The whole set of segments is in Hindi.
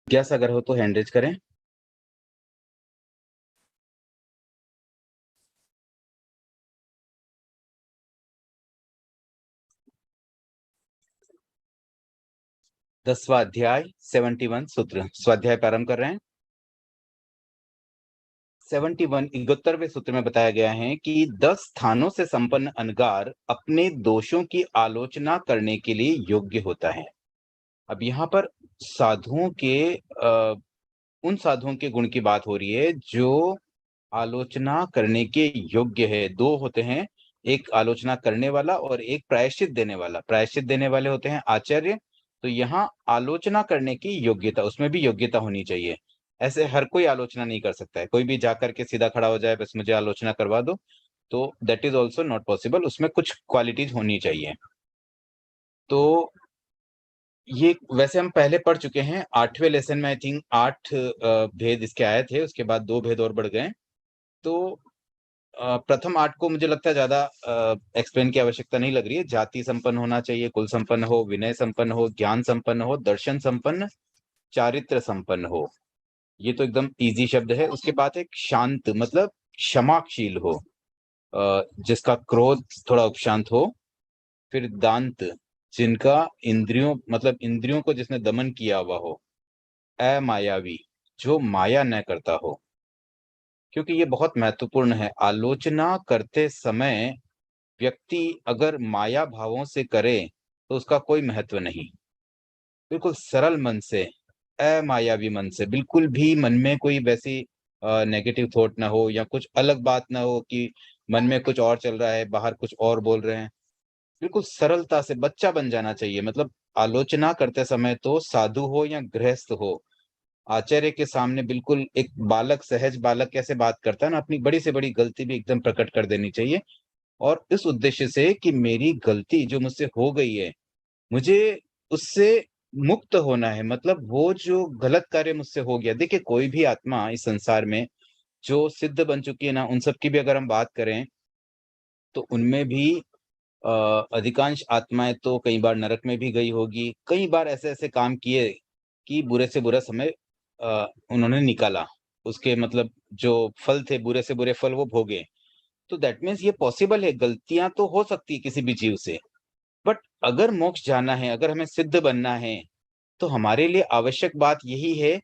जिज्ञासा अगर हो तो हैंड रेज करें। दसवां अध्याय 71 सूत्र स्वाध्याय प्रारंभ कर रहे हैं। 71 71वें सूत्र में बताया गया है कि 10 स्थानों से संपन्न अनगार अपने दोषों की आलोचना करने के लिए योग्य होता है। अब यहाँ पर साधुओं के उन साधुओं के गुण की बात हो रही है जो आलोचना करने के योग्य है। दो होते हैं, एक आलोचना करने वाला और एक प्रायश्चित देने वाला। प्रायश्चित देने वाले होते हैं आचार्य। तो यहाँ आलोचना करने की योग्यता, उसमें भी योग्यता होनी चाहिए। ऐसे हर कोई आलोचना नहीं कर सकता है। कोई भी जाकर के सीधा खड़ा हो जाए बस मुझे आलोचना करवा दो, तो that is also not possible. उसमें कुछ क्वालिटीज होनी चाहिए। तो ये वैसे हम पहले पढ़ चुके हैं 8वें लेसन में। आई थिंक 8 भेद इसके आए थे, उसके बाद 2 भेद और बढ़ गए। तो प्रथम 8 को मुझे लगता है ज्यादा एक्सप्लेन की आवश्यकता नहीं लग रही है। जाति संपन्न होना चाहिए, कुल संपन्न हो, विनय संपन्न हो, ज्ञान संपन्न हो, दर्शन संपन्न, चारित्र संपन्न हो। ये तो एकदम इजी शब्द है। उसके बाद एक शांत मतलब क्षमाशील हो, जिसका क्रोध थोड़ा उपशांत हो। फिर दांत, जिनका इंद्रियों मतलब इंद्रियों को जिसने दमन किया हुआ हो। अमायावी, जो माया न करता हो। क्योंकि ये बहुत महत्वपूर्ण है। आलोचना करते समय व्यक्ति अगर माया भावों से करे तो उसका कोई महत्व नहीं। बिल्कुल सरल मन से, अमायावी मन से, बिल्कुल भी मन में कोई वैसी नेगेटिव थॉट ना हो या कुछ अलग बात ना हो कि मन में कुछ और चल रहा है, बाहर कुछ और बोल रहे हैं। बिल्कुल सरलता से बच्चा बन जाना चाहिए। मतलब आलोचना करते समय तो साधु हो या गृहस्थ हो, आचार्य के सामने बिल्कुल एक बालक, सहज बालक कैसे बात करता है ना, अपनी बड़ी से बड़ी गलती भी एकदम प्रकट कर देनी चाहिए। और इस उद्देश्य से कि मेरी गलती जो मुझसे हो गई है, मुझे उससे मुक्त होना है। मतलब वो जो गलत कार्य मुझसे हो गया, देखिए कोई भी आत्मा इस संसार में जो सिद्ध बन चुकी है ना, उन सब की भी अगर हम बात करें तो उनमें भी अधिकांश आत्माएं तो कई बार नरक में भी गई होगी। कई बार ऐसे ऐसे काम किए कि बुरे से बुरा समय उन्होंने निकाला। उसके मतलब जो फल थे, बुरे से बुरे फल वो भोगे। तो दैट मीन्स ये पॉसिबल है, गलतियां तो हो सकती है किसी भी जीव से। बट अगर मोक्ष जाना है, अगर हमें सिद्ध बनना है, तो हमारे लिए आवश्यक बात यही है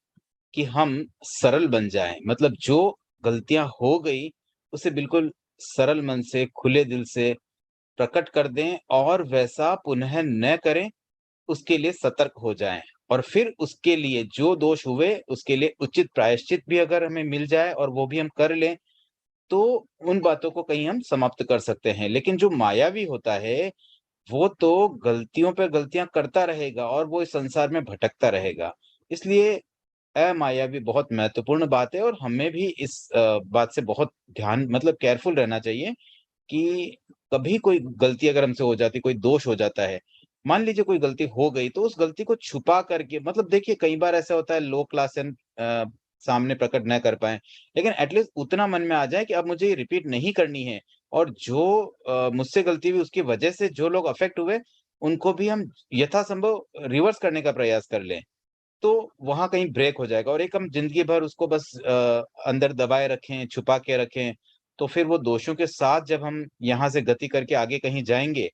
कि हम सरल बन जाएं। मतलब जो गलतियां हो गई उसे बिल्कुल सरल मन से, खुले दिल से प्रकट कर दें और वैसा पुनः न करें, उसके लिए सतर्क हो जाएं। और फिर उसके लिए जो दोष हुए उसके लिए उचित प्रायश्चित भी अगर हमें मिल जाए और वो भी हम कर लें, तो उन बातों को कहीं हम समाप्त कर सकते हैं। लेकिन जो मायावी होता है वो तो गलतियों पे गलतियां करता रहेगा और वो इस संसार में भटकता रहेगा। इसलिए अमायावी बहुत महत्वपूर्ण बात है और हमें भी इस बात से बहुत ध्यान मतलब केयरफुल रहना चाहिए कि कभी कोई गलती अगर हमसे हो जाती, कोई दोष हो जाता है, मान लीजिए कोई गलती हो गई, तो उस गलती को छुपा करके, मतलब देखिए कई बार ऐसा होता है लो क्लास सामने प्रकट न कर पाए, लेकिन एटलीस्ट उतना मन में आ जाए कि अब मुझे ये रिपीट नहीं करनी है। और जो मुझसे गलती हुई उसकी वजह से जो लोग अफेक्ट हुए, उनको भी हम यथासंभव रिवर्स करने का प्रयास कर लें। तो वहाँ कहीं ब्रेक हो जाएगा। और एक हम ज़िंदगी भर उसको बस अंदर दबाए रखें, छुपा के रखें, तो फिर वो दोषों के साथ जब हम यहाँ से गति करके आगे कहीं जाएँगे,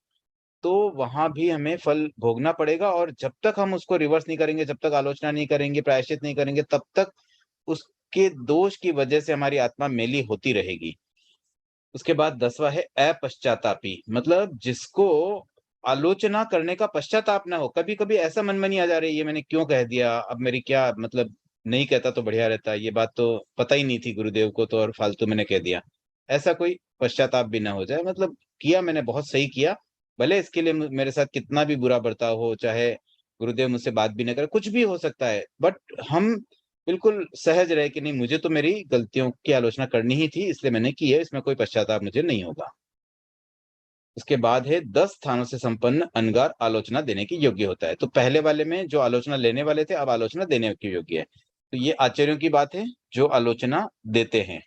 तो वहाँ भी हमें फल भोगना पड़ेगा। और जब तक हम उसको रिवर्स नहीं करेंगे, जब तक आलोचना नहीं करेंगे, प्रायश्चित नहीं करेंगे, तब तक उसके दोष की वजह से हमारी आत्मा मैली होती रहेगी। उसके बाद 10वां है अपश्चातापी, मतलब जिसको आलोचना करने का पश्चाताप ना हो। कभी-कभी ऐसा मन में नहीं आ जा रही, ये मैंने क्यों कह दिया? अब मेरी क्या मतलब, नहीं कहता तो बढ़िया रहता। ये बात तो पता ही नहीं थी गुरुदेव को तो और फालतू मैंने कह दिया। ऐसा कोई पश्चाताप भी ना हो जाए। मतलब किया मैंने, बहुत सही किया। भले इसके लिए मेरे साथ कितना भी बुरा बर्ताव हो, चाहे गुरुदेव मुझसे बात भी ना करें, कुछ भी हो सकता है। बट हम बिल्कुल सहज रहे कि नहीं, मुझे तो मेरी गलतियों की आलोचना करनी ही थी, इसलिए मैंने की है, इसमें कोई पश्चाताप मुझे नहीं होगा। उसके बाद है 10 स्थानों से संपन्न अनगार आलोचना देने के योग्य होता है। तो पहले वाले में जो आलोचना लेने वाले थे, अब आलोचना देने के योग्य है। तो ये आचार्यों की बात है जो आलोचना देते हैं।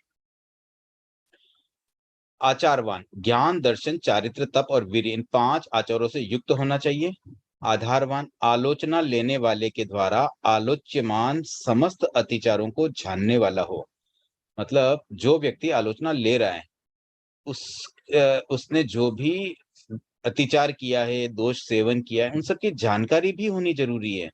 आचारवान, ज्ञान, दर्शन, चारित्र, तप और वीर्य, इन 5 आचारों से युक्त होना चाहिए। आधारवान आलोचना लेने वाले के द्वारा आलोच्यमान समस्त अतिचारों को जानने वाला हो। मतलब जो व्यक्ति आलोचना ले रहा है, उस उसने जो भी अतिचार किया है, दोष सेवन किया है, उन सब की जानकारी भी होनी ज़रूरी है।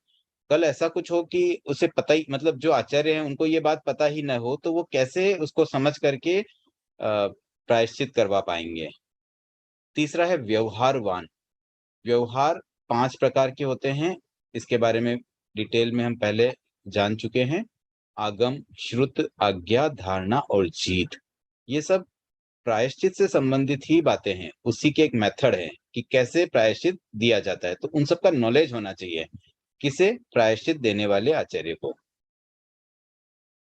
कल ऐसा कुछ हो कि उसे पता ही, मतलब जो आचार्य हैं उनको ये बात पता ही ना हो, तो वो कैसे उसको समझ करके प्रायश्चित करवा पाएँगे। तीसरा है व्यवहारवान। व्यवहार 5 प्रकार के होते हैं, इसके बारे में डिटेल में हम पहले जान चुके हैं। आगम, श्रुत, आज्ञा, धारणा और जीत। ये सब प्रायश्चित से संबंधित ही बातें हैं, उसी के एक मेथड है कि कैसे प्रायश्चित दिया जाता है, तो उन सब का नॉलेज होना चाहिए, किसे? प्रायश्चित देने वाले आचार्य को।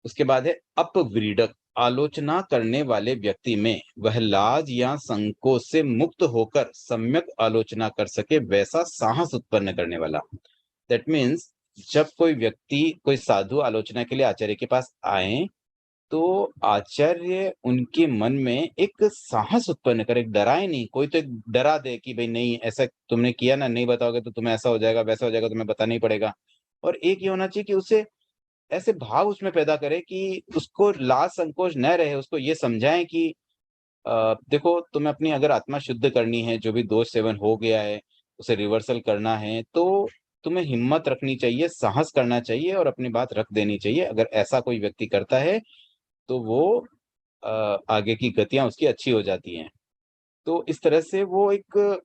उसके बाद है अपव्रीडक। आलोचना करने वाले व्यक्ति में वह लाज या संकोच से मुक्त होकर सम्यक आलोचना कर सके वैसा साहस उत्पन्न करने वाला। दैट मीन्स जब कोई व्यक्ति, कोई साधु आलोचना के लिए आचार्य के पास आए, तो आचार्य उनके मन में एक साहस उत्पन्न करे, डराए नहीं। कोई तो एक डरा दे कि भई नहीं, ऐसा तुमने किया ना, नहीं बताओगे तो तुम्हें ऐसा हो जाएगा, वैसा हो जाएगा, तुम्हें बताना ही पड़ेगा। और एक ये होना चाहिए कि उसे ऐसे भाव उसमें पैदा करे कि उसको लाज संकोच न रहे, उसको ये समझाएँ कि देखो, तुम्हें अपनी अगर आत्मा शुद्ध करनी है, जो भी दोष सेवन हो गया है, उसे रिवर्सल करना है, तो तुम्हें हिम्मत रखनी चाहिए, साहस करना चाहिए और अपनी बात रख देनी चाहिए। अगर ऐसा कोई व्यक्ति करता है, तो वो आगे की गतियाँ उसकी अच्छी हो जाती हैं। तो इस तरह से वो एक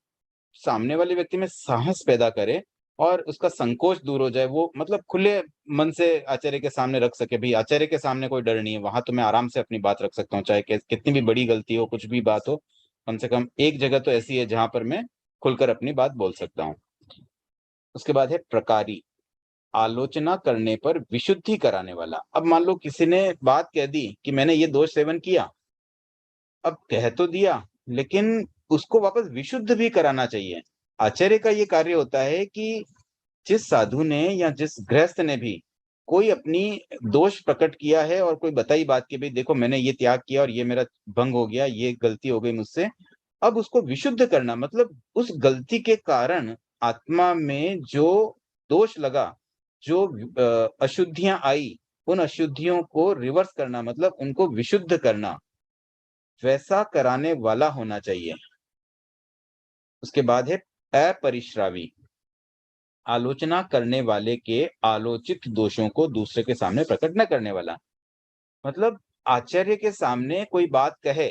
सामने वाले व्यक्ति में साहस पैदा करे और उसका संकोच दूर हो जाए। वो मतलब खुले मन से आचार्य के सामने रख सके, भई आचार्य के सामने कोई डर नहीं है, वहाँ तो मैं आराम से अपनी बात रख सकता हूँ, चाहे कितनी भी बड़ी गलती हो, कुछ भी बात हो, कम से कम एक जगह तो ऐसी है जहाँ पर मैं खुलकर अपनी बात बोल सकता हूँ। उसके बाद है प्रकारी। आलोचना करने पर विशुद्धि कराने वाला। अब मान लो किसी ने बात कह दी कि मैंने ये दोष सेवन किया, अब कह तो दिया, लेकिन उसको वापस विशुद्ध भी कराना चाहिए। आचार्य का ये कार्य होता है कि जिस साधु ने या जिस गृहस्थ ने भी कोई अपनी दोष प्रकट किया है और कोई बताई बात कि भई देखो, मैंने ये त्याग किया और ये मेरा भंग हो गया, ये गलती हो गई मुझसे। अब उसको विशुद्ध करना मतलब उस गलती के कारण आत्मा में जो दोष लगा, जो अशुद्धियाँ आई, उन अशुद्धियों को रिवर्स करना, मतलब उनको विशुद्ध करना, वैसा कराने वाला होना चाहिए। उसके बाद है अपरिश्रावी। आलोचना करने वाले के आलोचित दोषों को दूसरे के सामने प्रकट न करने वाला। मतलब आचार्य के सामने कोई बात कहे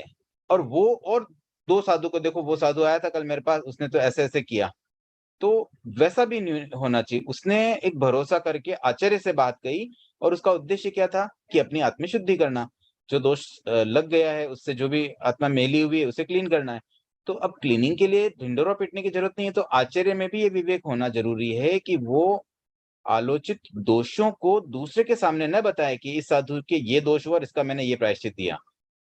और वो और 2 साधु को, देखो वो साधु आया था कल मेरे पास, उसने तो ऐसे-ऐसे किया। तो वैसा भी नहीं होना चाहिए। उसने एक भरोसा करके आचार्य से बात कही और उसका उद्देश्य क्या था कि अपनी आत्म शुद्धि करना। जो दोष लग गया है, उससे जो भी आत्मा मैली हुई है, उसे क्लीन करना है। तो अब क्लीनिंग के लिए ढिंढोरा पीटने की ज़रूरत नहीं है, तो आचार्य में भी ये विवेक होना ज़रूरी है कि वो आलोचित दोषों को दूसरे के सामने न बताए कि इस साधु के ये दोष हुआ और इसका मैंने ये प्रायश्चित दिया।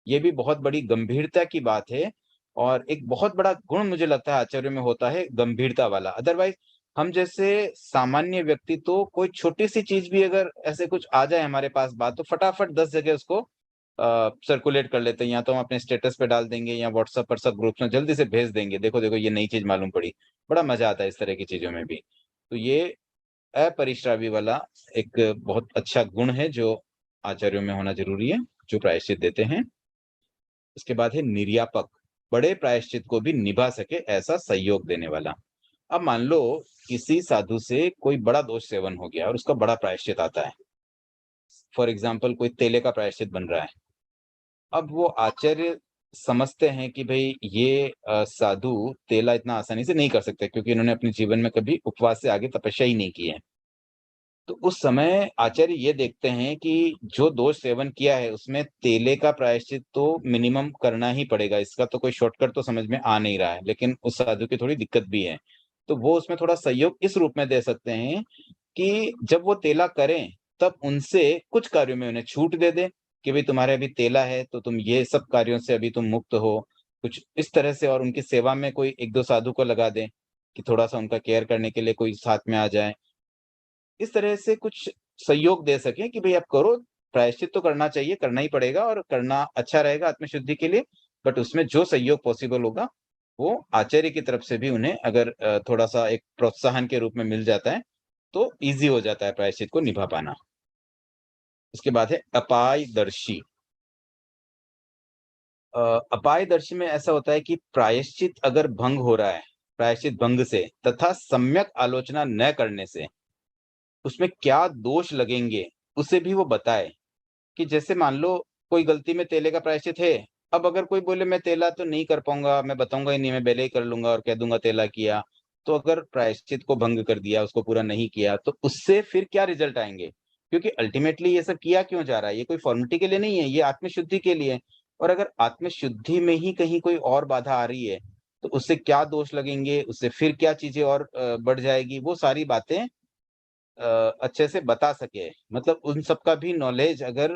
ये भी बहुत बड़ी गंभीरता की बात है और एक बहुत बड़ा गुण मुझे लगता है आचार्य में होता है, गंभीरता वाला। अदरवाइज़ हम जैसे सामान्य व्यक्ति तो कोई छोटी-सी चीज़ भी अगर ऐसे कुछ आ जाए हमारे पास बात, तो फटाफट 10 जगह उसको सर्कुलेट कर लेते हैं। या तो हम अपने स्टेटस पे डाल देंगे या व्हाट्सएप पर सब ग्रुप्स में जल्दी से भेज देंगे, देखो, देखो ये नई चीज़ मालूम पड़ी। बड़ा मज़ा आता है इस तरह की चीज़ों में भी। तो ये अपरिश्रावी वाला एक बहुत अच्छा गुण है जो आचार्यों में होना ज़रूरी है, जो प्रायश्चित देते हैं। उसके बाद है निर्यापक, बड़े प्रायश्चित को भी निभा सके ऐसा सहयोग देने वाला। अब मान लो किसी साधु से कोई बड़ा दोष सेवन हो गया और उसका बड़ा प्रायश्चित आता है। फॉर एग्ज़ाम्पल कोई तेले का प्रायश्चित बन रहा है। अब वो आचार्य समझते हैं कि भई ये साधु तेला इतना आसानी से नहीं कर सकते क्योंकि इन्होंने अपने जीवन में कभी उपवास से आगे तपस्या ही नहीं की है। तो उस समय आचार्य ये देखते हैं कि जो दोष सेवन किया है उसमें तेले का प्रायश्चित तो मिनिमम करना ही पड़ेगा, इसका तो कोई शॉर्टकट तो समझ में आ नहीं रहा है, लेकिन उस साधु की थोड़ी दिक्कत भी है। तो वो उसमें थोड़ा सहयोग इस रूप में दे सकते हैं कि जब वो तेला करें, तब उनसे कुछ कार्यों में उन्हें छूट दे दें कि भई तुम्हारे अभी तेला है, तो तुम ये सब कार्यों से अभी तुम मुक्त हो। कुछ इस तरह से और उनकी सेवा में कोई 1-2 साधु को लगा दें कि थोड़ा-सा उनका केयर करने के लिए कोई साथ में आ जाए। इस तरह से कुछ सहयोग दे सकें कि भई आप करो, प्रायश्चित तो करना चाहिए, करना ही पड़ेगा और करना अच्छा रहेगा आत्मशुद्धि के लिए, बट उसमें जो सहयोग पॉसिबल होगा, वो आचार्य की तरफ से भी उन्हें अगर थोड़ा सा एक प्रोत्साहन के रूप में मिल जाता है तो इजी हो जाता है प्रायश्चित को निभा पाना। उसके बाद है अपायदर्शी। अपायदर्शी में ऐसा होता है कि प्रायश्चित अगर भंग हो रहा है, प्रायश्चित भंग से तथा सम्यक आलोचना न करने से उसमें क्या दोष लगेंगे, उसे भी वो बताए। कि जैसे मान लो कोई गलती में तेले का प्रायश्चित है, अब अगर कोई बोले मैं तेला तो नहीं कर पाऊँगा, मैं बताऊँगा ही नहीं, मैं बेले ही कर लूँगा और कह दूँगा तेला किया। तो अगर प्रायश्चित को भंग कर दिया, उसको पूरा नहीं किया, तो उससे फिर क्या रिज़ल्ट आएँगे? क्योंकि अल्टीमेटली ये सब किया क्यों जा रहा है? ये कोई फ़ॉर्मेलिटी के लिए नहीं है, ये आत्मशुद्धि के लिए है। और अगर आत्मशुद्धि में ही कहीं कोई और बाधा आ रही है, तो उससे क्या दोष लगेंगे, उससे फिर क्या चीज़ें और बढ़ जाएगी, वो सारी बातें अच्छे से बता सके। मतलब उन सब का भी नॉलेज अगर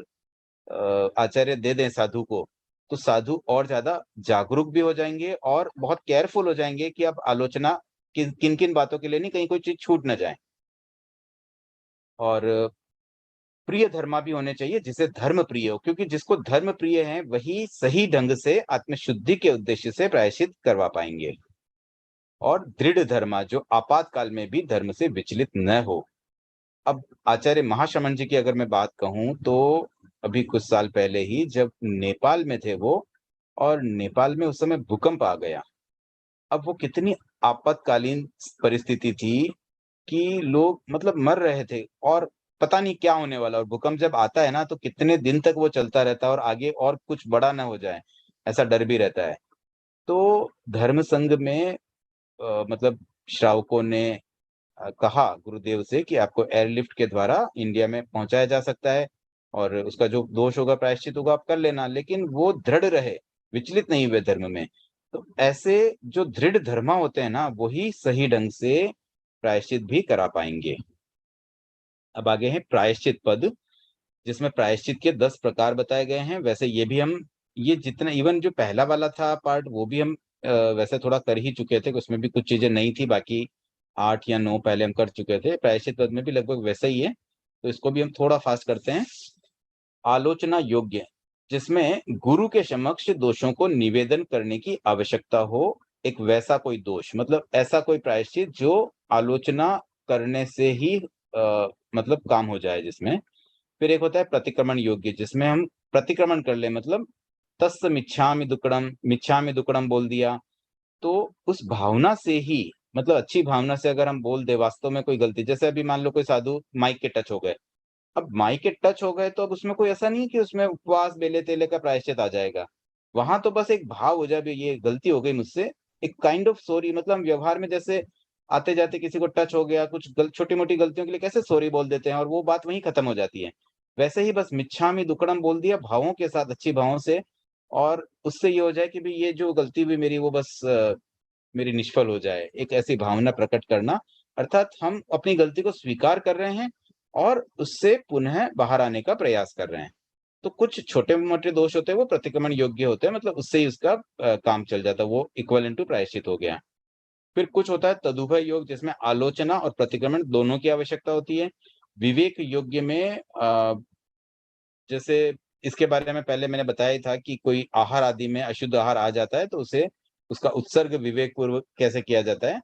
आचार्य दे दें साधु को, तो साधु और ज़्यादा जागरूक भी हो जाएँगे और बहुत केयरफुल हो जाएँगे कि अब आलोचना किन-किन बातों के लिए नहीं, कहीं कोई चीज़ छूट ना जाए। और प्रिय धर्मा भी होने चाहिए, जिसे धर्म प्रिय हो, क्योंकि जिसको धर्म प्रिय है, वही सही ढंग से आत्मशुद्धि के उद्देश्य से प्रायश्चित करवा पाएँगे। और दृढ़ धर्मा, जो आपातकाल में भी धर्म से विचलित न हो। अब आचार्य महाश्रमण जी की अगर मैं बात कहूँ, तो अभी कुछ साल पहले ही जब नेपाल में थे वो, और नेपाल में उस समय भूकंप आ गया। अब वो कितनी आपातकालीन परिस्थिति थी कि लोग मतलब मर रहे थे और पता नहीं क्या होने वाला, और भूकंप जब आता है ना, तो कितने दिन तक वो चलता रहता है और आगे और कुछ बड़ा ना हो जाए, ऐसा डर भी रहता है। तो धर्म संघ में मतलब श्रावकों ने कहा गुरुदेव से कि आपको एयरलिफ्ट के द्वारा इंडिया में पहुँचाया जा सकता है और उसका जो दोष होगा, प्रायश्चित होगा, आप कर लेना। लेकिन वो दृढ़ रहे, विचलित नहीं हुए धर्म में। तो ऐसे जो दृढ़ धर्मा होते हैं ना, वही सही ढंग से प्रायश्चित भी करा पाएँगे। अब आगे है प्रायश्चित पद, जिसमें प्रायश्चित के 10 प्रकार बताए गए हैं। वैसे ये भी हम ये जितना इवन जो पहला वाला था पार्ट, वो भी हम वैसे थोड़ा कर ही चुके थे, उसमें भी कुछ चीज़ें नई थी, बाकी 8 या 9 पहले हम कर चुके थे। प्रायश्चित पद में भी लगभग वैसा ही है, तो इसको भी हम थोड़ा फास्ट करते हैं। आलोचना योग्य, जिसमें गुरु के समक्ष दोषों को निवेदन करने की आवश्यकता हो, एक वैसा कोई दोष, मतलब ऐसा कोई प्रायश्चित जो आलोचना करने से ही मतलब काम हो जाए जिसमें। फिर एक होता है प्रतिक्रमण योग्य, जिसमें हम प्रतिक्रमण कर लें, मतलब तस्य मिच्छामि दुक्कडम बोल दिया, तो उस भावना से ही, मतलब अच्छी भावना से अगर हम बोल दें वास्तव में कोई गलती, जैसे अभी मान लो कोई साधु माइक के टच हो गए। अब माइक के टच हो गए तो अब उसमें कोई ऐसा नहीं है कि उसमें उपवास, बेले-तेले का प्रायश्चित आ जाएगा। वहाँ तो बस एक भाव हो जाए, भई ये गलती हो गई मुझसे, एक काइंड ऑफ सॉरी, मतलब हम व्यवहार में जैसे आते-जाते किसी को टच हो गया, कुछ छोटी-मोटी गलतियों के लिए कैसे सॉरी बोल देते हैं और वो बात वहीं खत्म हो जाती है। वैसे ही बस मिच्छामि दुक्कडम बोल दिया भावों के साथ, अच्छी भावों से, और उससे ये हो जाए कि भई ये जो गलती हुई मेरी, वो बस मेरी निष्फल हो जाए। एक ऐसी भावना प्रकट करना, अर्थात हम अपनी गलती को स्वीकार कर रहे हैं और उससे पुनः बाहर आने का प्रयास कर रहे हैं। तो कुछ छोटे-मोटे दोष होते हैं, वो प्रतिक्रमण योग्य होते हैं, मतलब उससे ही उसका काम चल जाता है, वो इक्विवेलेंट टू प्रायश्चित हो गया। फिर कुछ होता है तदुभय योग, जिसमें आलोचना और प्रतिक्रमण दोनों की आवश्यकता होती है। विवेक योग्य में जैसे इसके बारे में पहले मैंने बताया ही था कि कोई आहार आदि में अशुद्ध आहार आ जाता है, तो उसे उसका उत्सर्ग विवेकपूर्वक कैसे किया जाता है,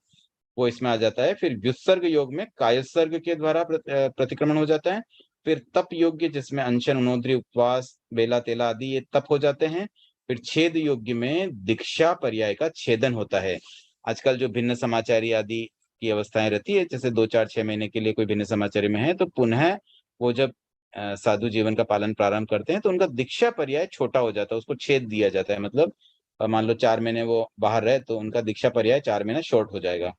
वो इसमें आ जाता है। फिर व्युत्सर्ग योग में कायोत्सर्ग के द्वारा प्रतिक्रमण हो जाता है। फिर तप योग्य, जिसमें अनशन, उनोद्री, उपवास, बेला-तेला आदि ये तप हो जाते हैं। फिर छेद योग्य में दीक्षा पर्याय का छेदन होता है। आजकल जो भिन्न समाचारी आदि की अवस्थाएँ रहती है, जैसे 2, 4, 6 महीने के लिए कोई भिन्न समाचारी में है, तो पुनः वो जब साधु जीवन का पालन प्रारंभ करते हैं, तो उनका दीक्षा पर्याय छोटा हो जाता है, उसको छेद दिया जाता है। मतलब मान लो 4 महीने वो बाहर रहे, तो उनका दीक्षा पर्याय 4 महीना शॉर्ट हो जाएगा।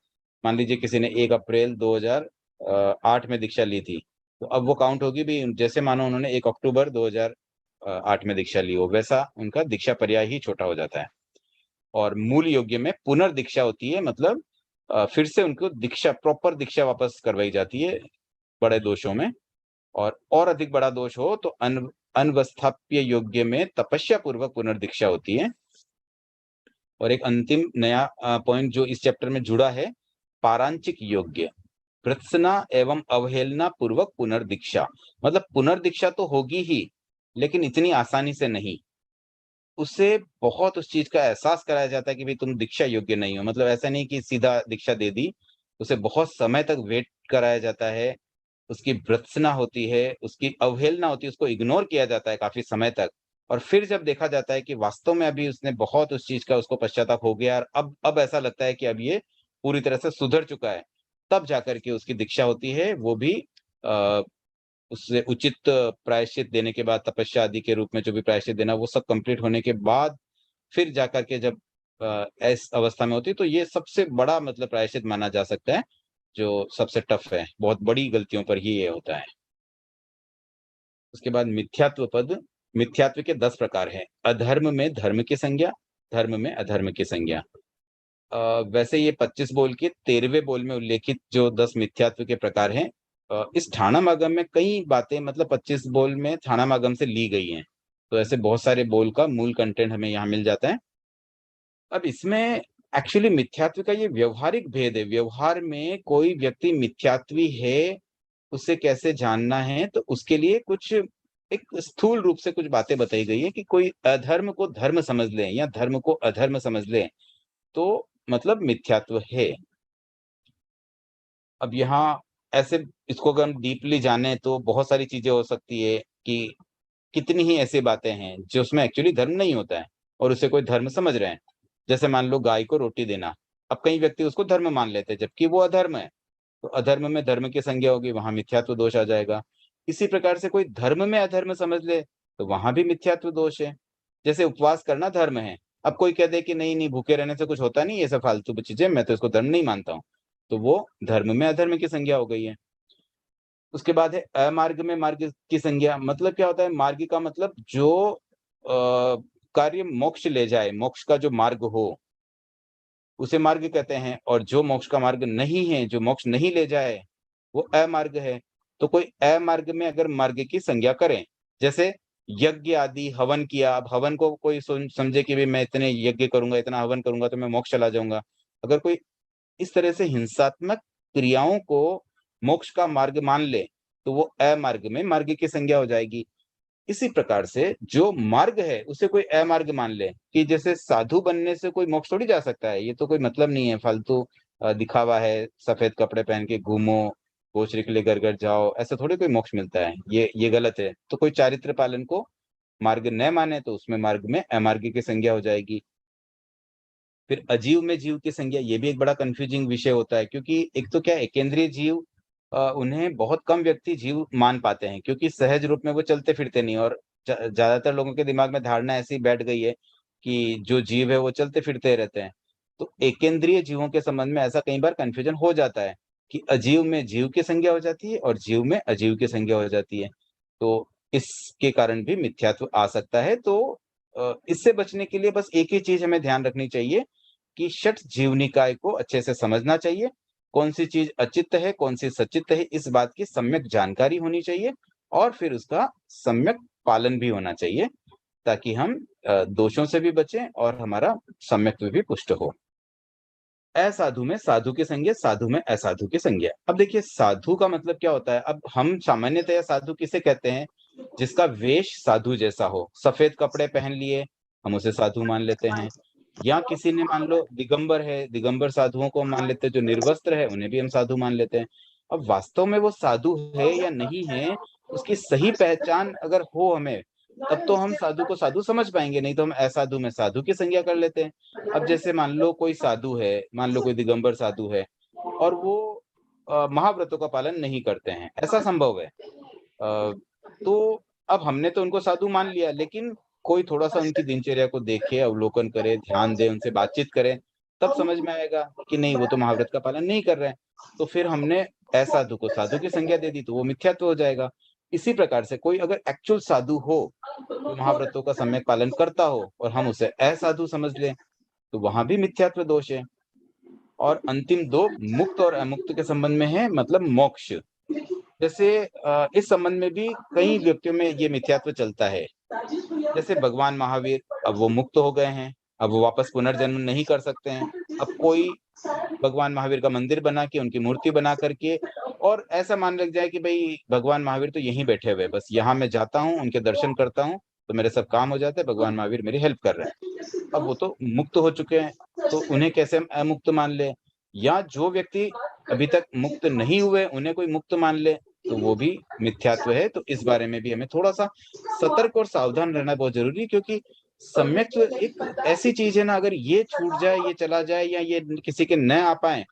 मान लीजिए किसी ने 1 अप्रैल 2008 में दीक्षा ली थी, तो अब वो काउंट होगी भी, जैसे मानो उन्होंने 1 अक्टूबर 2008 में दीक्षा ली हो, वैसा उनका दीक्षा पर्याय ही छोटा हो जाता है। और मूल योग्य में पुनर्दीक्षा होती है, मतलब फिर से उनको दीक्षा, प्रॉपर दीक्षा वापस करवाई जाती है बड़े दोषों में। और अधिक बड़ा दोष हो तो अनवस्थाप्य योग्य में तपस्या पूर्वक पुनर्दीक्षा होती है। और एक अंतिम नया पॉइंट जो इस चैप्टर में जुड़ा है, पारांचिक योग्य, भर्त्सना एवं अवहेलना पूर्वक पुनर्दीक्षा। मतलब पुनर्दीक्षा तो होगी ही, लेकिन इतनी आसानी से नहीं। उसे बहुत उस चीज़ का एहसास कराया जाता है कि भई तुम दीक्षा योग्य नहीं हो। मतलब ऐसा नहीं कि सीधा दीक्षा दे दी, उसे बहुत समय तक वेट कराया जाता है, उसकी भर्त्सना होती है, उसकी अवहेलना होती है, उसको इग्नोर किया जाता है काफ़ी समय तक। और फिर जब देखा जाता है कि वास्तव में अभी उसने बहुत उस चीज़ का उसको पश्चाताप हो गया और अब ऐसा लगता है कि अब ये पूरी तरह से सुधर चुका है, तब जाकर के उसकी दीक्षा होती है, वो भी अ, उससे उचित प्रायश्चित देने के बाद, तपस्या आदि के रूप में जो भी प्रायश्चित देना, वो सब कंप्लीट होने के बाद फिर जाकर के जब इस अवस्था में होती है, तो ये सबसे बड़ा मतलब प्रायश्चित माना जा सकता है, जो सबसे टफ है। बहुत बड़ी गलतियों पर ही ये होता है। उसके बाद मिथ्यात्व के 10 प्रकार हैं। अधर्म में धर्म की संज्ञा, धर्म में अधर्म की संज्ञा। वैसे ये 25 बोल के 13वें बोल में उल्लेखित जो 10 मिथ्यात्व के प्रकार हैं, इस ठाणमागम में कई बातें मतलब 25 बोल में ठाणमागम से ली गई हैं। तो ऐसे बहुत सारे बोल का मूल कंटेंट हमें यहाँ मिल जाता है। अब इसमें एक्चुअली मिथ्यात्व का ये व्यवहारिक भेद है। व्यवहार में कोई व्यक्ति मिथ्यात्वी है, उसे कैसे जानना है, तो उसके लिए कुछ एक स्थूल रूप से कुछ बातें बताई गई हैं कि कोई अधर्म को धर्म समझ ले या धर्म को अधर्म समझ ले, तो मतलब मिथ्यात्व है। अब यहाँ ऐसे इसको अगर हम डीपली जाने तो बहुत सारी चीज़ें हो सकती है कि कितनी ही ऐसी बातें हैं जो उसमें एक्चुअली धर्म नहीं होता है और उसे कोई धर्म समझ रहे हैं। जैसे मान लो गाय को रोटी देना, अब कई व्यक्ति उसको धर्म मान लेते हैं जबकि वो अधर्म है। तो अधर्म में धर्म की संज्ञा होगी, वहाँ मिथ्यात्व दोष आ जाएगा। इसी प्रकार से कोई धर्म में अधर्म समझ ले, तो वहाँ भी मिथ्यात्व दोष है। जैसे उपवास करना धर्म है, अब कोई कह दे कि नहीं, नहीं भूखे रहने से कुछ होता नहीं, ये सब फालतू की चीज़ें, मैं तो इसको धर्म नहीं मानता हूँ। तो वो धर्म में अधर्म की संज्ञा हो गई है। उसके बाद है अमार्ग में मार्ग की संज्ञा, मतलब क्या होता है? मार्ग का मतलब जो कार्य मोक्ष ले जाए, मोक्ष का जो मार्ग हो, उसे मार्ग कहते हैं और जो मोक्ष का मार्ग नहीं है, जो मोक्ष नहीं ले जाए, वो अमार्ग है। तो कोई अमार्ग में अगर मार्ग की संज्ञा करें, जैसे यज्ञ आदि हवन किया, अब हवन को कोई समझे कि भई मैं इतने यज्ञ करूँगा, इतना हवन करूँगा तो मैं मोक्ष चला जाऊँगा। अगर कोई इस तरह से हिंसात्मक क्रियाओं को मोक्ष का मार्ग मान ले, तो वो अमार्ग में मार्ग की संज्ञा हो जाएगी। इसी प्रकार से जो मार्ग है, उसे कोई अमार्ग मान ले कि जैसे साधु बनने से कोई मोक्ष थोड़ी जा सकता है, ये तो कोई मतलब नहीं है, फालतू दिखावा है, सफ़ेद कपड़े पहन के घूमो, गोचरी के लिए घर-घर जाओ, ऐसा थोड़ी कोई मोक्ष मिलता है, ये गलत है। तो कोई चारित्र पालन को मार्ग न माने, तो उसमें मार्ग में अमार्ग की संज्ञा हो जाएगी। फिर अजीव में जीव की संज्ञा, ये भी एक बड़ा कन्फ्यूजिंग विषय होता है क्योंकि एक तो क्या है एकेंद्रीय जीव, उन्हें बहुत कम व्यक्ति जीव मान पाते हैं क्योंकि सहज रूप में वो चलते-फिरते नहीं और ज़्यादातर लोगों के दिमाग में धारणा ऐसी बैठ गई है कि जो जीव है वो चलते-फिरते रहते हैं। तो एकेंद्रीय जीवों के संबंध में ऐसा कई बार कन्फ्यूजन हो जाता है कि अजीव में जीव की संज्ञा हो जाती है और जीव में अजीव की संज्ञा हो जाती है। तो इसके कारण भी मिथ्यात्व आ सकता है। तो इससे बचने के लिए बस एक ही चीज़ हमें ध्यान रखनी चाहिए कि षट जीवनिकाय को अच्छे से समझना चाहिए। कौन-सी चीज़ अचित्त है, कौन-सी सचित्त है, इस बात की सम्यक जानकारी होनी चाहिए और फिर उसका सम्यक पालन भी होना चाहिए, ताकि हम दोषों से भी बचें और हमारा सम्यक्त्व भी पुष्ट हो। असाधु में साधु की संज्ञा, साधु में असाधु की संज्ञा। अब देखिए साधु का मतलब क्या होता है? अब हम सामान्यतया साधु किसे कहते हैं? जिसका वेश साधु जैसा हो। सफ़ेद कपड़े पहन लिए, हम उसे साधु मान लेते हैं। या किसी ने मान लो दिगंबर है, दिगंबर साधुओं को हम मान लेते हैं, जो निर्वस्त्र है, उन्हें भी हम साधु मान लेते हैं। अब वास्तव में वो साधु है या नहीं है, उसकी सही पहचान अगर हो हमें, तब तो हम साधु को साधु समझ पाएँगे, नहीं तो हम असाधु में साधु की संज्ञा कर लेते हैं। अब जैसे मान लो कोई साधु है, मान लो कोई दिगंबर साधु है और वो महाव्रतों का पालन नहीं करते हैं, ऐसा संभव है। तो अब हमने तो उनको साधु मान लिया, लेकिन कोई थोड़ा-सा उनकी दिनचर्या को देखे, अवलोकन करे, ध्यान दे, उनसे बातचीत करे, तब समझ में आएगा कि नहीं वो तो महाव्रत का पालन नहीं कर रहे हैं। तो फिर हमने असाधु को साधु की संज्ञा दे दी, तो वो मिथ्यात्व हो जाएगा। इसी प्रकार से कोई अगर एक्चुअल साधु हो, जो महाव्रतों का सम्यक पालन करता हो और हम उसे असाधु समझ लें, तो वहाँ भी मिथ्यात्व दोष है। और अंतिम 2 मुक्त और अमुक्त के संबंध में है मतलब मोक्ष। जैसे इस संबंध में भी कई व्यक्तियों में ये मिथ्यात्व चलता है। जैसे भगवान महावीर, अब वो मुक्त हो गए हैं, अब वो वापस पुनर्जन्म नहीं कर सकते हैं। अब कोई भगवान महावीर का मंदिर बना के, उनकी मूर्ति बना करके और ऐसा मान लग जाए कि भई भगवान महावीर तो यहीं बैठे हुए हैं, बस यहाँ मैं जाता हूँ, उनके दर्शन करता हूँ तो मेरे सब काम हो जाते हैं, भगवान महावीर मेरी हेल्प कर रहे हैं। अब वो तो मुक्त हो चुके हैं, तो उन्हें कैसे हम अमुक्त मान ले? या जो व्यक्ति अभी तक मुक्त नहीं हुए उन्हें कोई मुक्त मान ले, तो वो भी मिथ्यात्व है। तो इस बारे में भी हमें थोड़ा सा सतर्क और सावधान रहना बहुत जरूरी है, क्योंकि सम्यक्त्व एक ऐसी चीज है ना, अगर ये छूट जाए, ये चला जाए, या ये किसी के न आ पाए,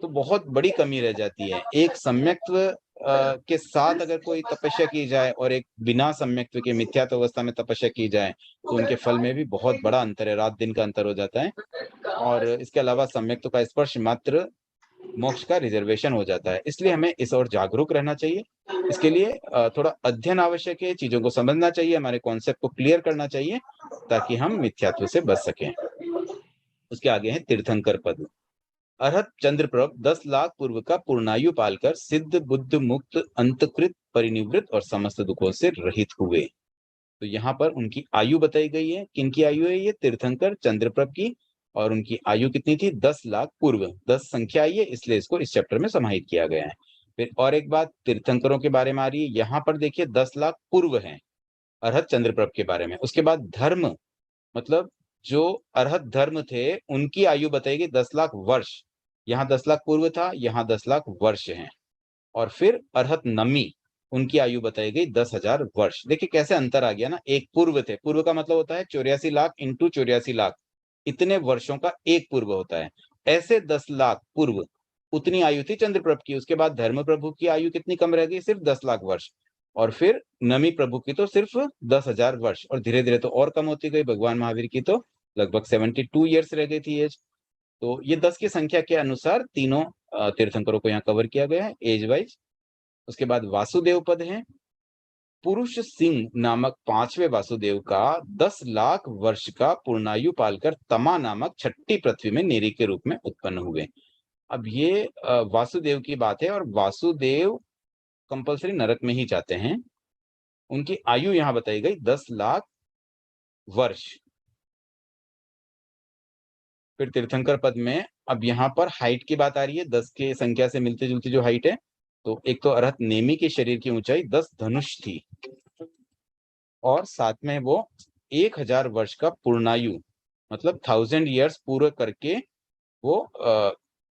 तो बहुत बड़ी कमी रह जाती है। एक सम्यक्त्व के साथ अगर कोई तपस्या की जाए और एक बिना सम्यक्त्व के मिथ्यात्व अवस्था में तपस्या की जाए, तो उनके फल में भी बहुत बड़ा अंतर है, रात दिन का अंतर हो जाता है। और इसके अलावा सम्यक्त्व का स्पर्श मात्र मोक्ष का रिजर्वेशन हो जाता है। इसलिए हमें इस ओर जागरूक रहना चाहिए। इसके लिए थोड़ा अध्ययन आवश्यक है, चीजों को समझना चाहिए, हमारे कॉन्सेप्ट को क्लियर करना चाहिए, ताकि हम मिथ्यात्व से बच सकें। उसके आगे है तीर्थंकर पद। अरहत चंद्रप्रभ 10 लाख पूर्व का पूर्णायु पालकर सिद्ध बुद्ध मुक्त अंतकृत परिनिवृत्त और समस्त दुखों से रहित हुए। तो यहाँ पर उनकी आयु बताई गई है। किनकी आयु है ये? तीर्थंकर चंद्रप्रभ की। और उनकी आयु कितनी थी? 10 लाख पूर्व। 10 संख्या आई है, इसलिए इसको इस चैप्टर में समाहित किया गया है। फिर और एक बात तीर्थंकरों के बारे में आ रही है, यहाँ पर देखिए 10 लाख पूर्व है अरहत चंद्रप्रभ के बारे में। उसके बाद धर्म, मतलब जो अरहत धर्म थे उनकी आयु बताई गई 10 लाख वर्ष। यहाँ 10 लाख पूर्व था, यहाँ 10 लाख वर्ष है। और फिर अरहत नमी, उनकी आयु बताई गई 10,000 वर्ष। देखिए कैसे अंतर आ गया ना। एक पूर्व थे, पूर्व का मतलब होता है 84 लाख इंटू 84 लाख, इतने वर्षों का एक पूर्व होता है। ऐसे 10 लाख पूर्व उतनी आयु थी चंद्रप्रभ की। उसके बाद धर्म प्रभु की आयु कितनी कम रह गई? सिर्फ 10 लाख वर्ष। और फिर नमी प्रभु की तो सिर्फ 10,000 वर्ष, और धीरे धीरे तो और कम होती गई। भगवान महावीर की तो लगभग 72 ईयर्स रह गई थी एज। तो ये 10 की संख्या के अनुसार तीनों तीर्थंकरों को यहाँ कवर किया गया है एज वाइज। उसके बाद वासुदेव पद है। पुरुष सिंह नामक 5वें वासुदेव का 10 लाख वर्ष का पूर्णायु पालकर तमा नामक छठी पृथ्वी में नेरी के रूप में उत्पन्न हुए। अब ये वासुदेव की बात है, और वासुदेव कंपल्सरी नरक में ही जाते हैं। उनकी आयु यहाँ बताई गई 10 लाख वर्ष। फिर तीर्थंकर पद में अब यहाँ पर हाइट की बात आ रही है। 10 के संख्या से मिलती जुलती जो हाइट है, तो एक तो अरहत नेमी के शरीर की ऊंचाई 10 धनुष थी, और साथ में वो 1000 वर्ष का पूर्णायु, मतलब 1000 ईयर्स पूरे करके वो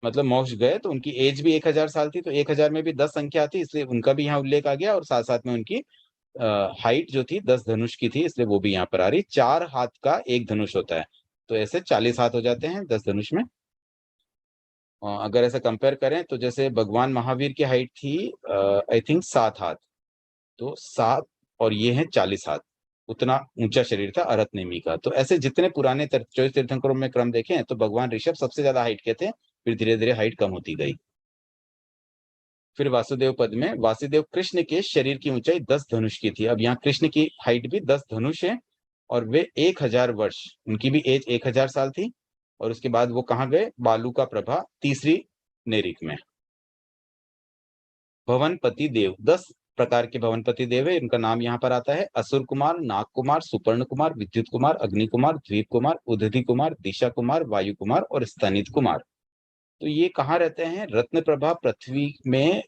मतलब मोक्ष गए। तो उनकी एज भी 1000 साल थी, तो 1000 में भी 10 संख्या थी, इसलिए उनका भी यहाँ उल्लेख आ गया। और साथ साथ में उनकी हाइट जो थी 10 धनुष की थी, इसलिए वो भी यहाँ पर आ रही। 4 हाथ का एक धनुष होता है, तो ऐसे 40 हाथ हो जाते हैं 10 धनुष में। अगर ऐसा कंपेयर करें तो जैसे भगवान महावीर की हाइट थी आई थिंक 7 हाथ, तो 7 और ये है 40 हाथ, उतना ऊंचा शरीर था अरहत नेमी का। तो ऐसे जितने पुराने 24 तीर्थंकरों में क्रम देखें तो भगवान ऋषभ सबसे ज्यादा हाइट के थे, फिर धीरे धीरे हाइट कम होती गई। फिर वासुदेव पद में वासुदेव कृष्ण के शरीर की ऊंचाई 10 धनुष की थी। अब यहाँ कृष्ण की हाइट भी 10 धनुष है, और वे 1000 वर्ष, उनकी भी एज 1000 साल थी। और उसके बाद वो कहाँ गए? बालू का प्रभा तीसरी नेरिक में। भवनपति देव, 10 प्रकार के भवनपति देव है, इनका नाम यहाँ पर आता है। असुर कुमार, नाग कुमार, सुपर्ण कुमार, विद्युत कुमार, अग्नि कुमार, द्वीप कुमार, उदधि कुमार, दिशा कुमार, वायु कुमार और स्तनित कुमार। तो ये कहाँ रहते हैं? रत्न प्रभा पृथ्वी में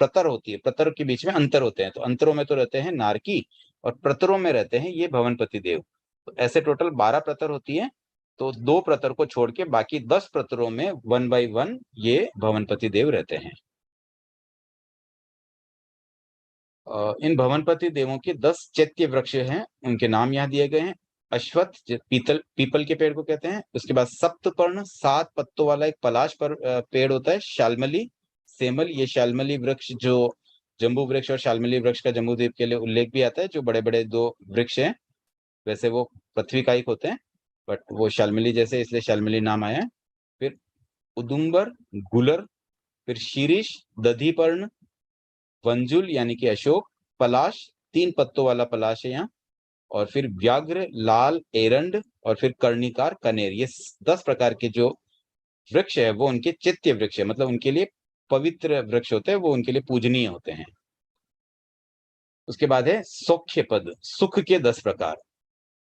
प्रतर होती है, प्रतर के बीच में अंतर होते हैं, तो अंतरों में तो रहते हैं नारकी, और प्रतरों में रहते हैं ये भवनपति देव। तो ऐसे टोटल 12 प्रतर होती है, तो 2 प्रतर को छोड़ के बाकी 10 प्रतरों में 1 बाई 1 ये भवनपति देव रहते हैं। इन भवनपति देवों के 10 चैत्य वृक्ष हैं, उनके नाम यहाँ दिए गए हैं। अश्वत्थ पीपल के पेड़ को कहते हैं। उसके बाद सप्तपर्ण 7 पत्तों वाला एक पलाश पर पेड़ होता है। शाल्मली, सेमल, ये शाल्मली वृक्ष जो जम्बू वृक्ष और शाल्मली वृक्ष का जम्बू द्वीप के लिए उल्लेख भी आता है, जो बड़े बड़े 2 वृक्ष हैं। वैसे वो पृथ्वी का एक होते हैं, बट वो शाल्मली जैसे, इसलिए शाल्मली नाम आया है। फिर उदुम्बर, गुलर, फिर शीरीष, दधिपर्ण, वंजुल यानी कि अशोक, पलाश 3 पत्तों वाला पलाश है यहाँ, और फिर व्याघ्र, लाल एरंड, और फिर कर्णिकार, कनेर। ये 10 प्रकार के जो वृक्ष है वो उनके चित्य वृक्ष है, मतलब उनके लिए पवित्र वृक्ष होते हैं, वो उनके लिए पूजनीय होते हैं। उसके बाद है सौख्य पद, सुख के 10 प्रकार।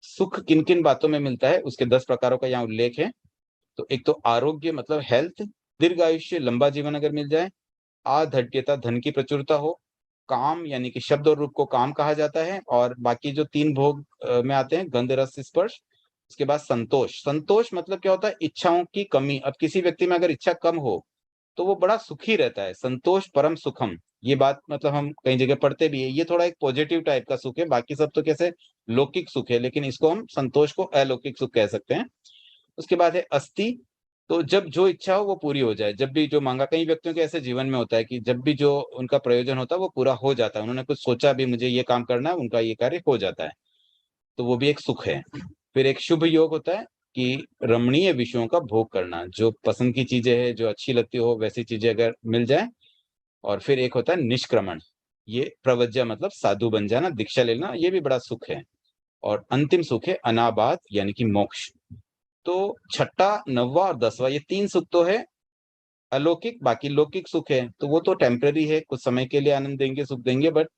सुख किन किन बातों में मिलता है उसके 10 प्रकारों का यहाँ उल्लेख है। तो एक तो आरोग्य मतलब हेल्थ, दीर्घायुष्य लंबा जीवन अगर मिल जाए, आधड्यता धन की प्रचुरता हो, काम यानी कि शब्द और रूप को काम कहा जाता है, और बाकी जो 3 भोग में आते हैं गंध, रस, स्पर्श। उसके बाद संतोष। संतोष मतलब क्या होता है? इच्छाओं की कमी। अब किसी व्यक्ति में अगर इच्छा कम हो तो वो बड़ा सुखी रहता है। संतोष परम सुखम, ये बात मतलब हम कई जगह पढ़ते भी है। ये थोड़ा एक पॉजिटिव टाइप का सुख है, बाकी सब तो कैसे लौकिक सुख है, लेकिन इसको हम संतोष को अलौकिक सुख कह सकते हैं। उसके बाद है अस्थि। तो जब जो इच्छा हो वो पूरी हो जाए, जब भी जो मांगा। कई व्यक्तियों के ऐसे जीवन में होता है कि जब भी जो उनका प्रयोजन होता है वो पूरा हो जाता है। उन्होंने कुछ सोचा भी मुझे ये काम करना है, उनका ये कार्य हो जाता है, तो वो भी एक सुख है। फिर एक शुभ योग होता है कि रमणीय विषयों का भोग करना, जो पसंद की चीजें है, जो अच्छी लगती हो वैसी चीजें अगर मिल जाए। और फिर एक होता है निष्क्रमण। ये प्रवज्या मतलब साधु बन जाना, दीक्षा लेना, ये भी बड़ा सुख है। और अंतिम सुख है अनाबाद यानी कि मोक्ष। तो छठा, नौवां और 10वां ये 3 सुख तो है अलौकिक, बाकी लौकिक सुख है तो वो तो टेम्पररी है, कुछ समय के लिए आनंद देंगे, सुख देंगे, बट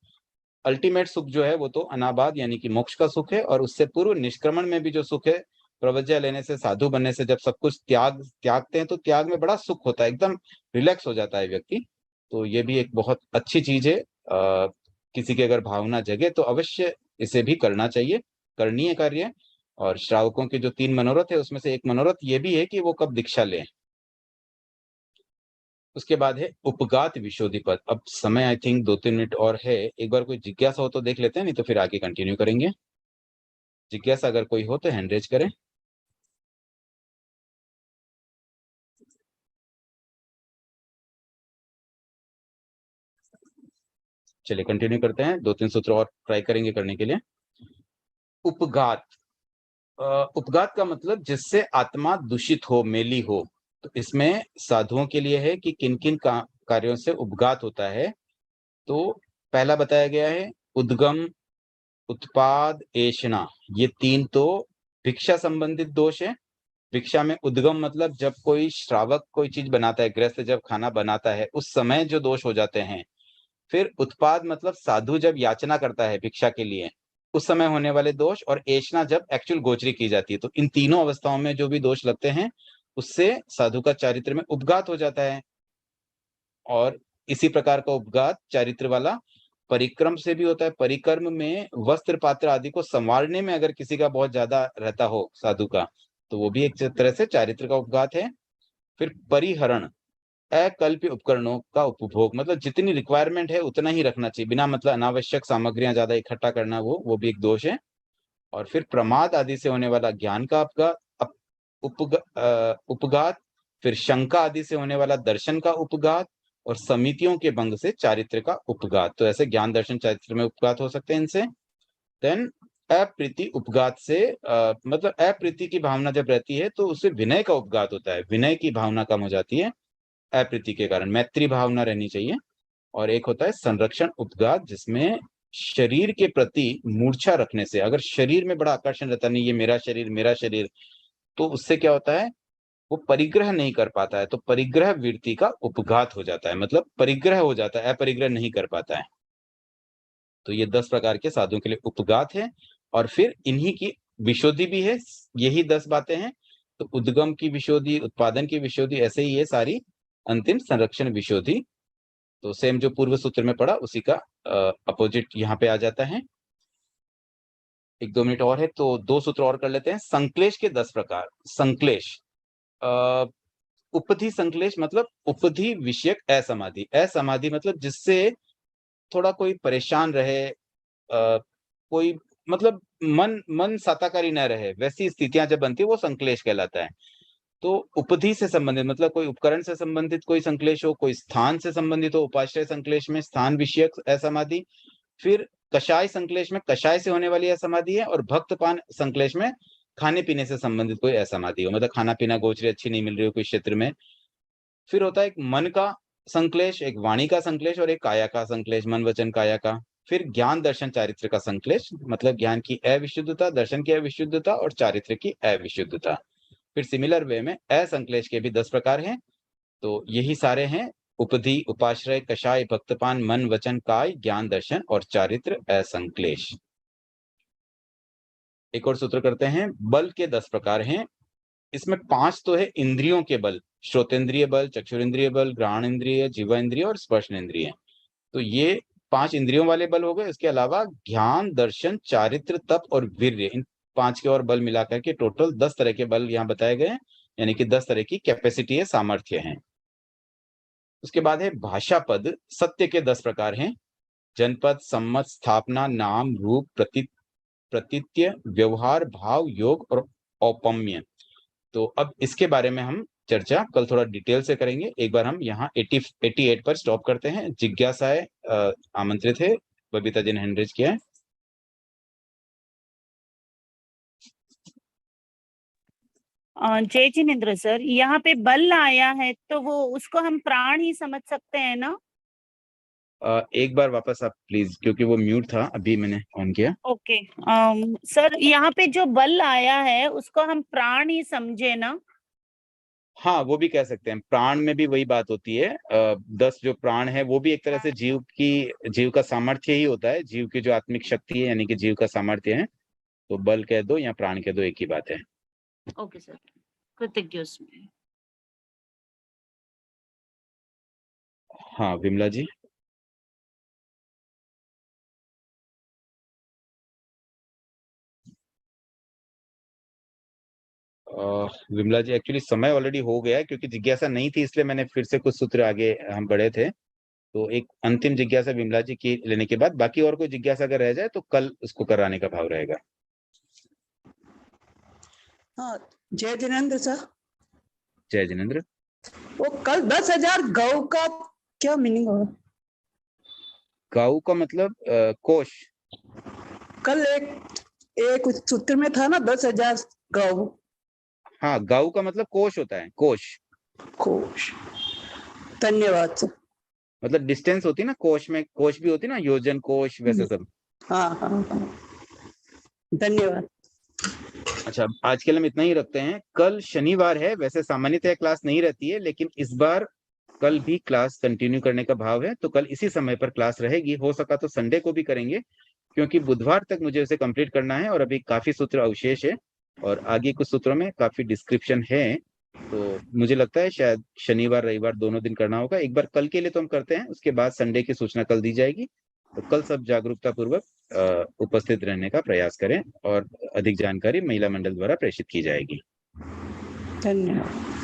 अल्टीमेट सुख जो है वो तो अनाबाद यानी कि मोक्ष का सुख है। और उससे पूर्व निष्क्रमण में भी जो सुख है, प्रवज्या लेने से, साधु बनने से, जब सब कुछ त्यागते हैं तो त्याग में बड़ा सुख होता है, एकदम रिलैक्स हो जाता है व्यक्ति। तो ये भी एक बहुत अच्छी चीज है। किसी की अगर भावना जगे तो अवश्य इसे भी करना चाहिए, करणीय कार्य है। और श्रावकों के जो 3 मनोरथ है उसमें से एक मनोरथ ये भी है कि वो कब दीक्षा लें। उसके बाद है उपगात विशोधि पद। अब समय आई थिंक 2-3 मिनट और है, एक बार कोई जिज्ञासा हो तो देख लेते हैं, नहीं तो फिर आगे कंटिन्यू करेंगे। जिज्ञासा अगर कोई हो तो हैंड रेज करें। चलिए कंटिन्यू करते हैं, 2-3 सूत्र और ट्राई करेंगे करने के लिए। उपगात। उपगात का मतलब जिससे आत्मा दूषित हो, मेली हो। तो इसमें साधुओं के लिए है कि किन किन कार्यों से उपगात होता है। तो पहला बताया गया है उद्गम, उत्पाद, ऐषणा। ये 3 तो भिक्षा संबंधित दोष है। भिक्षा में उद्गम मतलब जब कोई श्रावक कोई चीज बनाता है, गृहस्थ जब खाना बनाता है उस समय जो दोष हो जाते हैं। फिर उत्पाद मतलब साधु जब याचना करता है भिक्षा के लिए उस समय होने वाले दोष। और ऐषणा जब एक्चुअल गोचरी की जाती है। तो इन तीनों अवस्थाओं में जो भी दोष लगते हैं उससे साधु का चारित्र में उपघात हो जाता है। और इसी प्रकार का उपघात चारित्र वाला परिक्रम से भी होता है। परिक्रम में वस्त्र पात्र आदि को संवारने में अगर किसी का बहुत ज्यादा रहता हो साधु का, तो वो भी एक तरह से चारित्र का उपघात है। फिर परिहरण, अकल्प्य उपकरणों का उपभोग, मतलब जितनी रिक्वायरमेंट है उतना ही रखना चाहिए, बिना मतलब अनावश्यक सामग्रियां ज्यादा इकट्ठा करना, वो भी एक दोष है। और फिर प्रमाद आदि से होने वाला ज्ञान का उपघात। फिर शंका आदि से होने वाला दर्शन का उपघात। और समितियों के भंग से चारित्र का उपघात। तो ऐसे ज्ञान दर्शन चारित्र में उपघात हो सकते हैं इनसे। देन अप्रीति उपघात से मतलब अप्रीति की भावना जब रहती है तो उससे विनय का उपघात होता है, विनय की भावना कम हो जाती है अप्रीति के कारण, मैत्री भावना रहनी चाहिए। और एक होता है संरक्षण उपघात, जिसमें शरीर के प्रति मूर्छा रखने से, अगर शरीर में बड़ा आकर्षण रहता नहीं ये मेरा शरीर मेरा शरीर, तो उससे क्या होता है वो परिग्रह नहीं कर पाता है, तो परिग्रह वृत्ति का उपघात हो जाता है, मतलब परिग्रह हो जाता है, अपरिग्रह नहीं कर पाता है। तो ये 10 प्रकार के साधुओं के लिए उपघात है। और फिर इन्हीं की विशोधि भी है, यही 10 बातें हैं। तो उद्गम की विशोधि, उत्पादन की विशोधि, ऐसे ही ये सारी अंतिम संरक्षण विशोधि। तो सेम जो पूर्व सूत्र में पढ़ा उसी का अपोजिट यहाँ पे आ जाता है। 1-2 मिनट और है तो 2 सूत्र और कर लेते हैं। संक्लेश के 10 प्रकार। संक्लेश, उपधि संक्लेश मतलब उपधि विषयक असमाधि। असमाधि मतलब जिससे थोड़ा कोई परेशान रहे, कोई मतलब मन मन साताकारी न रहे, वैसी स्थितियां जब बनती है वो संक्लेश कहलाता है। तो उपधि से संबंधित मतलब कोई उपकरण से संबंधित कोई संक्लेश हो, कोई स्थान से संबंधित हो, उपाश्रय संक्लेश में स्थान विषयक असमाधि। फिर कषाय संक्लेश में कषाय से होने वाली असमाधि है। और भक्तपान संक्लेश में खाने पीने से संबंधित कोई असमाधि हो, मतलब खाना पीना गोचरी अच्छी नहीं मिल रही हो कोई क्षेत्र में। फिर होता है एक मन का संक्लेश, एक वाणी का संक्लेश और एक काया का संक्लेश, मन वचन काया का। फिर ज्ञान दर्शन चारित्र का संक्लेश, मतलब ज्ञान की अविशुद्धता, दर्शन की अविशुद्धता और चारित्र की अविशुद्धता। फिर सिमिलर वे में असंक्लेश के भी 10 प्रकार हैं। तो यही सारे हैं, उपधि, उपाश्रय, कषाय, भक्तपान, मन वचन काय, ज्ञान दर्शन और चारित्र असंक्लेश। एक और सूत्र करते हैं। बल के 10 प्रकार हैं। इसमें 5 तो है इंद्रियों के बल, श्रोतेंद्रिय बल, चक्षुरेंद्रिय बल, घ्राण इंद्रिय, जीवा इंद्रिय और स्पर्श इंद्रिय। तो ये 5 इंद्रियों वाले बल हो गए, इसके अलावा ज्ञान, दर्शन, चारित्र, तप और वीर्य, इन 5 के और बल मिलाकर के टोटल 10 तरह के बल यहाँ बताए गए हैं, यानी कि 10 तरह की कैपेसिटी है, सामर्थ्य है। उसके बाद है भाषा पद। सत्य के 10 प्रकार हैं: जनपद, सम्मत, स्थापना, नाम, रूप, प्रतीत्य, व्यवहार, भाव, योग और औपम्य। तो अब इसके बारे में हम चर्चा कल थोड़ा डिटेल से करेंगे। एक बार हम यहाँ 88 पर स्टॉप करते हैं। जिज्ञासाएं आमंत्रित है, बबीता जी ने हैंड रेज किया है। जय जिनेन्द्र सर, यहाँ पे बल आया है तो वो उसको हम प्राण ही समझ सकते हैं ना? एक बार वापस आप प्लीज, क्योंकि वो म्यूट था, अभी मैंने ऑन किया। ओके। सर, यहाँ पे जो बल आया है उसको हम प्राण ही समझे ना? हाँ, वो भी कह सकते हैं। प्राण में भी वही बात होती है। 10 जो प्राण है वो भी एक तरह से जीव का सामर्थ्य ही होता है, जीव की जो आत्मिक शक्ति है, यानी कि जीव का सामर्थ्य है। तो बल कह दो या प्राण कह दो, एक ही बात है। ओके सर, कृतज्ञ उसमें। हाँ विमला जी। विमला जी, एक्चुअली समय ऑलरेडी हो गया है, क्योंकि जिज्ञासा नहीं थी इसलिए मैंने फिर से कुछ सूत्र आगे हम बढ़े थे। तो एक अंतिम जिज्ञासा विमला जी की लेने के बाद बाकी और कोई जिज्ञासा अगर रह जाए तो कल उसको कराने का भाव रहेगा। हाँ, जय जिनेन्द्र सर। जय जिनेन्द्र। वो कल 10,000 गौ का क्या मीनिंग होगा? गौ का मतलब कोश। कल एक सूत्र में था ना 10,000 गौ। हाँ, गौ का मतलब कोश होता है, कोश। कोश। धन्यवाद सर। मतलब डिस्टेंस होती है ना कोश में, कोश भी होती है ना, योजन कोश, वैसे सब। हाँ हाँ हाँ, धन्यवाद। अच्छा, आज के लिए हम इतना ही रखते हैं। कल शनिवार है, वैसे सामान्यतः क्लास नहीं रहती है, लेकिन इस बार कल भी क्लास कंटिन्यू करने का भाव है, तो कल इसी समय पर क्लास रहेगी। हो सका तो संडे को भी करेंगे, क्योंकि बुधवार तक मुझे उसे कंप्लीट करना है और अभी काफी सूत्र अवशेष है और आगे कुछ सूत्रों में काफी डिस्क्रिप्शन है। तो मुझे लगता है शायद शनिवार रविवार दोनों दिन करना होगा। एक बार कल के लिए तो हम करते हैं, उसके बाद संडे की सूचना कल दी जाएगी। तो कल सब जागरूकता पूर्वक उपस्थित रहने का प्रयास करें और अधिक जानकारी महिला मंडल द्वारा प्रेषित की जाएगी। धन्यवाद।